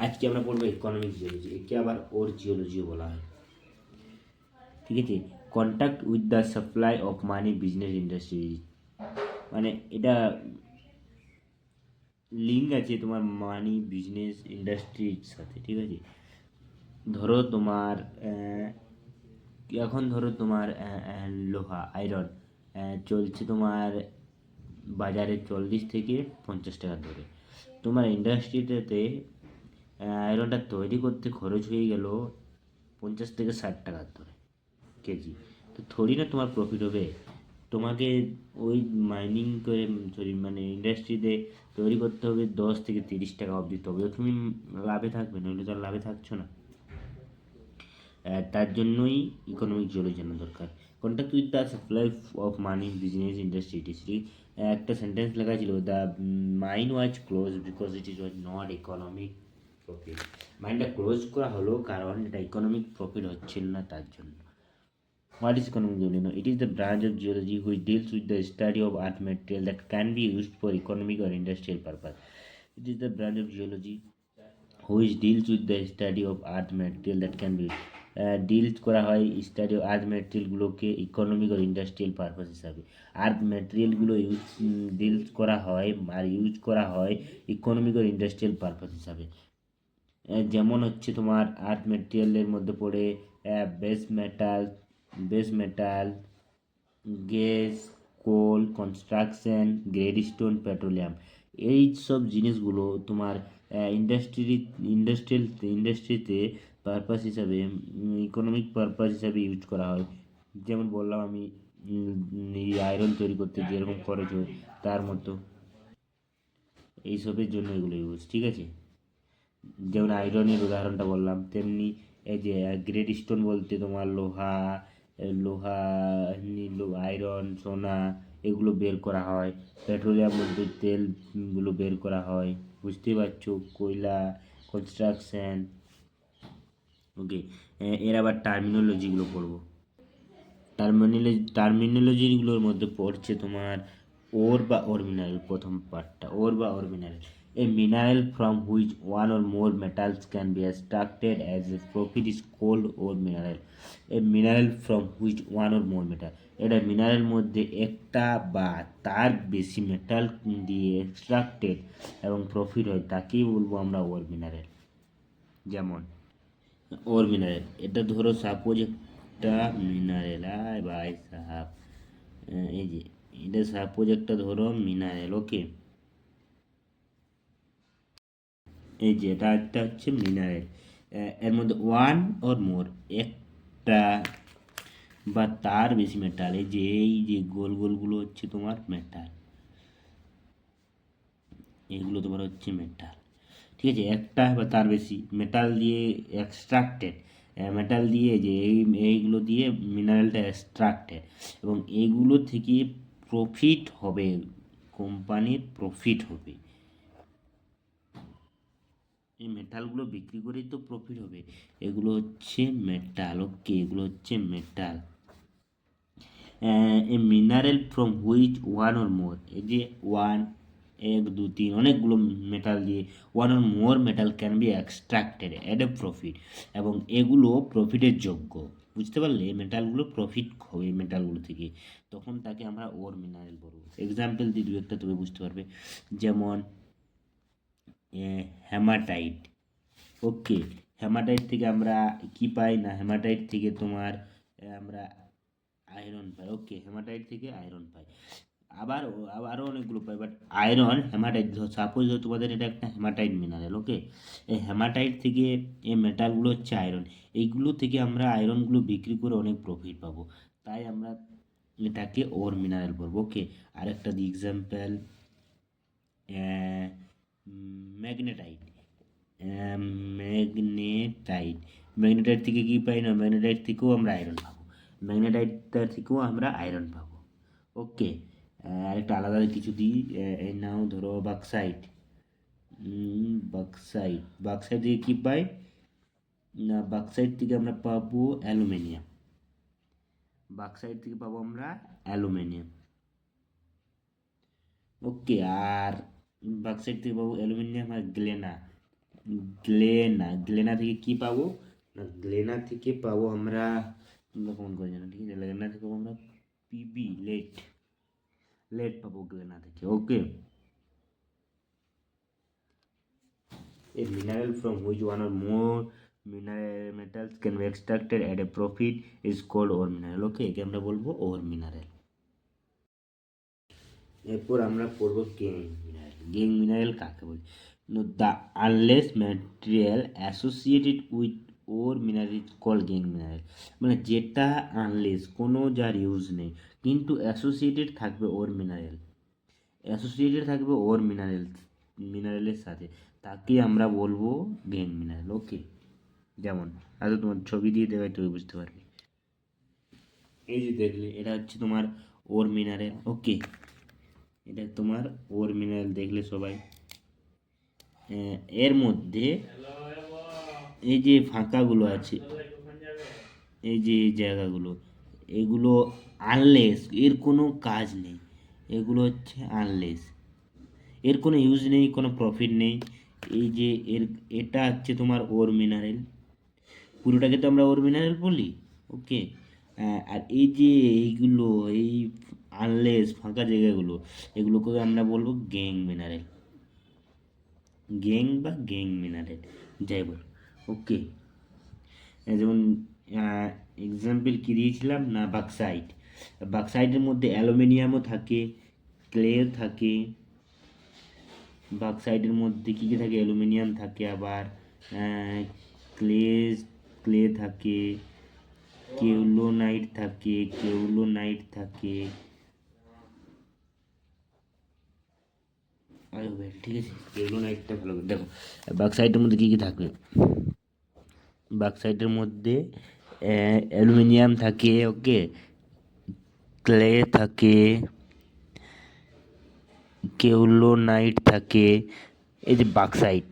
আজকে আমরা পড়বো ইকোনমিক জিওলজি, একে আবার ওর জিওলজিও বলা হয়। ঠিক আছে, contact with the supply of money business industry, মানে এটা লিঙ্ক আছে তোমার মানি বিজনেস ইন্ডাস্ট্রির সাথে। ঠিক আছে, ধরো তোমার এখন ধরো তোমার লোহা আয়রন চলছে তোমার বাজারে 40 থেকে 50 টাকা ধরে। তোমার ইন্ডাস্ট্রিতে আয়রনটা তৈরি করতে খরচ হয়ে গেল 50 থেকে 60 টাকা ধরে কেজি। তো থোড়ি না তোমার প্রফিট হবে। তোমাকে ওই মাইনিং করে, সরি মানে ইন্ডাস্ট্রিতে তৈরি করতে হবে 10 থেকে 30 টাকা অবধি, তবেও তুমি লাভে থাকবে, নইলে তো আর লাভে থাকছো না। তার জন্যই ইকোনমিক জিওলজি জানা দরকার। Contact with the supply of money business industry etc, একটা সেন্টেন্স লেখা ছিল, the mine was close because it is was not economic profit. মাইনটা ক্লোজ করা হলো কারণ এটা ইকোনমিক প্রফিট হচ্ছিল না, তার জন্য। What is economic geology? No, it is the branch of geology which deals with the study of earth material that can be used for economic or industrial purpose. It is the branch of geology which deals with the study of earth material that can be deals করা হয় study আর্থ ম্যাটেরিয়ালগুলোকে economic আর industrial purpose হিসাবে। আর্থ ম্যাটেরিয়ালগুলো deals করা হয় আর use করা হয় economic আর industrial purpose হিসাবে। যেমন হচ্ছে তোমার আর্থ ম্যাটেরিয়ালের মধ্যে পড়ে বেস মেটাল, গ্যাস, কোল, কনস্ট্রাকশন, গ্রেডস্টোন, পেট্রোলিয়াম। এই সব জিনিসগুলো তোমার ইন্ডাস্ট্রিতে পারপাস হিসাবে, ইকোনমিক পারপাস হিসাবে ইউজ করা হয়। যেমন বললাম আমি, এই আয়রন তৈরি করতে যেরকম খরচ হয় তার মতো এইসবের জন্য এগুলো ইউজ। ঠিক আছে, যেমন আয়রনের উদাহরণটা বললাম, তেমনি এই যে গ্রেড স্টোন বলতে তোমার লোহা, লোহা আয়রন, সোনা এগুলো বের করা হয়। পেট্রোলিয়াম বলতে তেলগুলো বের করা হয়, বুঝতেই পারছো, কয়লা, কনস্ট্রাকশন। ওকে, এর আবার টার্মিনোলজিগুলো পড়বো। টার্মিনোলজিগুলোর মধ্যে পড়ছে তোমার ওর বা ওর মিনারেল। প্রথম পার্টটা, ওর বা ore mineral, a mineral from which one or more metals can be extracted as a profit is called ore mineral. A mineral from which one or more metal, এটা mineral মধ্যে একটা বা তার বেশি metal দিয়ে extracted এবং profit হয়, তাকেই বলবো আমরা ওর মিনারেল। যেমন ওর মিনারেল, এটা ধরো সাপোজ একটা মিনারেল, আয় ভাই সাহাব, এই যে এটা সাপোজ একটা ধরো মিনারেল। ওকে, এই যে এটা একটা হচ্ছে মিনারেল, এর মধ্যে ওয়ান ওর মোর, একটা বা তার বেশি মেটাল, এই যে গোল গোলগুলো হচ্ছে তোমার মেটাল, এগুলো তোমার হচ্ছে মেটাল। ঠিক আছে, একটা বা তার বেশি মেটাল দিয়ে এক্সট্রাক্টেড, মেটাল দিয়ে যে এইগুলো দিয়ে মিনারেলটা এক্সট্রাক্টেড, এবং এইগুলো থেকে প্রফিট হবে, কোম্পানির প্রফিট হবে। এই মেটালগুলো বিক্রি করেই তো প্রফিট হবে, এগুলো হচ্ছে মেটাল। ওকে, এগুলো হচ্ছে metal. A mineral from which one or মোর, এই যে ওয়ান, এক দু তিন অনেকগুলো মেটাল দিয়ে one or more metal can be extracted at a profit, এবং এগুলো প্রফিটের যোগ্য। বুঝতে পারলে, মেটালগুলো প্রফিট হবে মেটালগুলো থেকে, তখন তাকে আমরা ওর মিনারেল বলবো। এক্সাম্পল দিয়ে দু একটা তুমি বুঝতে পারবে, যেমন হেমাটাইট। ওকে, হেমাটাইট থেকে আমরা কি পাই না, হেমাটাইট থেকে তোমার আমরা আয়রন পাই। ওকে, হেমাটাইট থেকে আয়রন পাই, আবার আরও অনেকগুলো পাই, বাট আয়রন হেমাটাইট, সাপোজ তোমাদের এটা একটা হেমাটাইট মিনারেল। ওকে, এই হেমাটাইট থেকে এই মেটালগুলো হচ্ছে আয়রন, এইগুলো থেকে আমরা আয়রনগুলো বিক্রি করে অনেক প্রফিট পাবো, তাই আমরা এটাকে ওর মিনারেল বলবো। ওকে, আরেকটা দি এক্সাম্পল, ম্যাগনেটাইট। ম্যাগনেটাইট, ম্যাগনেটাইট থেকে কি পাই না, ম্যাগনেটাইট থেকেও আমরা আয়রন পাবো, ম্যাগনেটাইটটা থেকেও আমরা আয়রন পাবো। ওকে, আরেকটা আলাদা কিছু দিই, এই নাও ধরো বাক্সাইট। বাক্সাইট থেকে কী পাই না, বাক্সাইট থেকে আমরা পাবো অ্যালুমিনিয়াম, বাক্সাইট থেকে পাবো আমরা অ্যালুমিনিয়াম। ওকে, আর বাক্সাইট থেকে পাবো অ্যালুমিনিয়াম আর গ্লেনা, গ্লেনা থেকে কি পাবো না, গ্লেনা থেকে পাবো আমরা, তোমরা কমন করে জানো, ঠিক আছে, গ্লেনা থেকে পাবো আমরা পিবি, লেট পাবো গ্লেনা থেকে। ওকে, a mineral from which one or more mineral metals can be extracted at a profit is called ore mineral. ওকে, একে আমরা বলবো ওর মিনারেল। এরপর আমরা পড়বো গেং মিনারেল। গেং মিনারেল কাকে বলি? The unless material associated with ore mineral is called gangue mineral. মানে যেটা আনলেস, কোনো যার ইউজ নেই, কিন্তু অ্যাসোসিয়েটেড থাকবে ওর মিনারেল, মিনারেলের সাথে, তাকে আমরা বলবো গেং মিনারেল। ওকে, যেমন আচ্ছা তোমার ছবি দিয়ে দেবে, তুমি বুঝতে পারবে। এই যে দেখলে, এটা হচ্ছে তোমার ওর মিনারেল। ওকে, এটা তোমার ওর মিনারেল দেখলে সবাই। এর মধ্যে এই যে ফাঁকাগুলো আছে, এই যে এই জায়গাগুলো, এগুলো আনলেস, এর কোনো কাজ নেই, এগুলো হচ্ছে আনলেস, এর কোনো ইউজ নেই, কোনো প্রফিট নেই। এই যে এটা হচ্ছে তোমার ওর মিনারেল, পুরোটাকে তো আমরা ওর মিনারেল বলি। ওকে, আর এই যে এইগুলো, এই আনলেস ফাঁকা জায়গাগুলো, এগুলোকে আমরা বলবো গেং মিনারেল, গেং বা গেং মিনারেল, যাই বল। ওকে, যেমন এক্সাম্পল কী দিয়েছিলাম না, বাক্সাইট। বাক্সাইটের মধ্যে অ্যালুমিনিয়ামও থাকে, ক্লে থাকে, বাক্সাইটের মধ্যে কী কী থাকে, অ্যালুমিনিয়াম থাকে, আবার ক্লে ক্লে থাকে, কেউলোনাইট থাকে, ঠিক আছে, কেউলোনাইটটা ভালো করে দেখো। বাক্সাইটের মধ্যে কী কী থাকবে, বাক্সাইটের মধ্যে অ্যালুমিনিয়াম থাকে, ওকে, ক্লে থাকে, কেউলোনাইট থাকে। এই যে বাক্সাইট,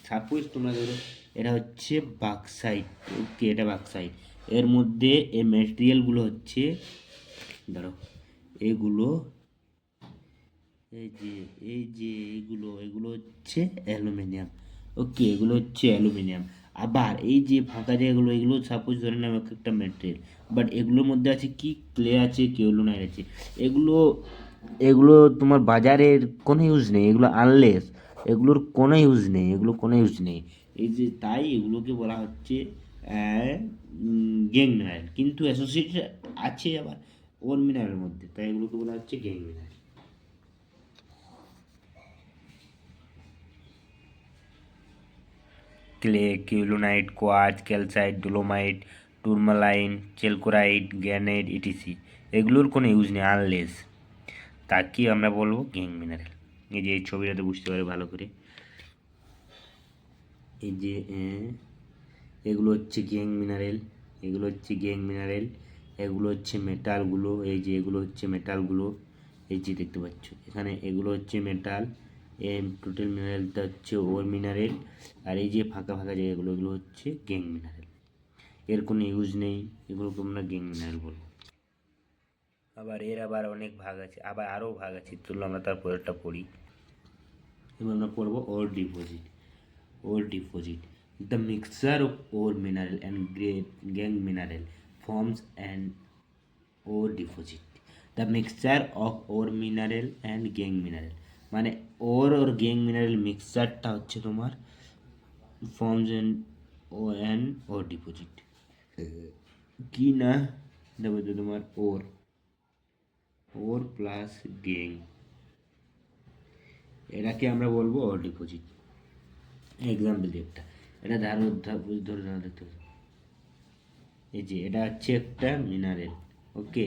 সাপোজ তোমরা ধরো এটা হচ্ছে বাক্সাইট, ওকে, এটা বাক্সাইট, এর মধ্যে এই ম্যাটেরিয়ালগুলো হচ্ছে, ধরো এগুলো, এই যে এগুলো হচ্ছে অ্যালুমিনিয়াম। ওকে, এগুলো হচ্ছে অ্যালুমিনিয়াম। আবার এই যে ফাঁকা জায়গাগুলো, এগুলো সাপোজ ধরে নাও একটা ম্যাটেরিয়াল, বাট এগুলোর মধ্যে আছে কি, ক্লে আছে, কেউলোনাইট আছে। এগুলো এগুলো তোমার বাজারের কোনো ইউজ নেই, এগুলো আনলেস, এগুলোর কোনো ইউজ নেই, এই যে তাই এগুলোকে বলা হচ্ছে গেং মিনারেল, কিন্তু অ্যাসোসিয়েটেড আছে আবার ওর মিনারেলের মধ্যে, তাই এগুলোকে বলা হচ্ছে gangue mineral. Clay, kaolinite, quartz, calcite, dolomite, tourmaline, chalcopyrite, granite, etc, এগুলোর কোনো ইউজ নেই, আনলেস, তাকে আমরা বলবো গেং মিনারেল। এই যে এই ছবিটাতে বুঝতে পারে ভালো করে, এই যে এগুলো হচ্ছে গ্যাং মিনারেল, এগুলো হচ্ছে মেটালগুলো, এই যে এগুলো হচ্ছে মেটালগুলো, এই যে দেখতে পাচ্ছ এখানে, এগুলো হচ্ছে মেটাল, টোটাল মিনারেলটা হচ্ছে ওর মিনারেল, আর এই যে ফাঁকা ফাঁকা জায়গাগুলো, এগুলো হচ্ছে গ্যাং মিনারেল, এর কোনো ইউজ নেই, এগুলোকে আমরা গ্যাং মিনারেল বলবো। আবার অনেক ভাগ আছে, আরও ভাগ আছে, চলো আমরা তারপরেরটা পড়ি। এবার আমরা পড়বো ore deposit. The mixture of ore mineral and gangue mineral forms an ore deposit. The mixture of ore mineral and gangue mineral, মানে ওর और গ্যাং মিনারেল মিক্সচারটা হচ্ছে তোমার ফর্মস অ্যান ওর ডিপোজিট। কি না, এটা বলছে তোমার ওর প্লাস গ্যাং, এটাকে আমরা বলবো ওর ডিপোজিট। এক্সাম্পল দিই একটা, এটা ধরে দেখতে হবে, এই যে এটা হচ্ছে একটা মিনারেল, ওকে,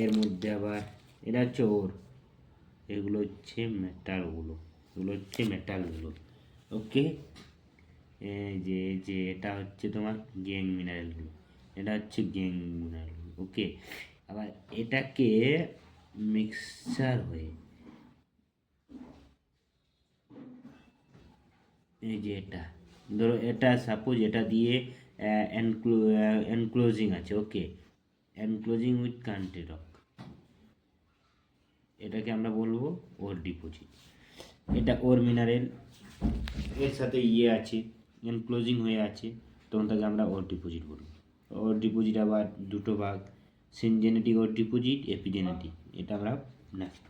এর মধ্যে আবার এটা হচ্ছে ওর, এগুলো হচ্ছে মেটালগুলো, ওকে, এই যে এটা হচ্ছে তোমার গ্যাং মিনারেলগুলো, ওকে। আবার এটাকে মিক্সচার হয়ে, এই যে এটা ধরো, এটা সাপোজ এটা দিয়ে এনক্লোজিং আছে, ওকে, এনক্লোজিং উইথ কান্ট্রি রক, এটাকে আমরা বলবো ওর ডিপোজিট। এটা ওর মিনারেল, এর সাথে ইয়ে আছে, এনক্লোজিং হয়ে আছে, তখন তাকে আমরা অড ডিপোজিট বলবো। অড ডিপোজিট আবার দুটো ভাগ, সিনজেনেটিক অড ডিপোজিট, এপিজেনেটিক, এটা আমরা নেক্সট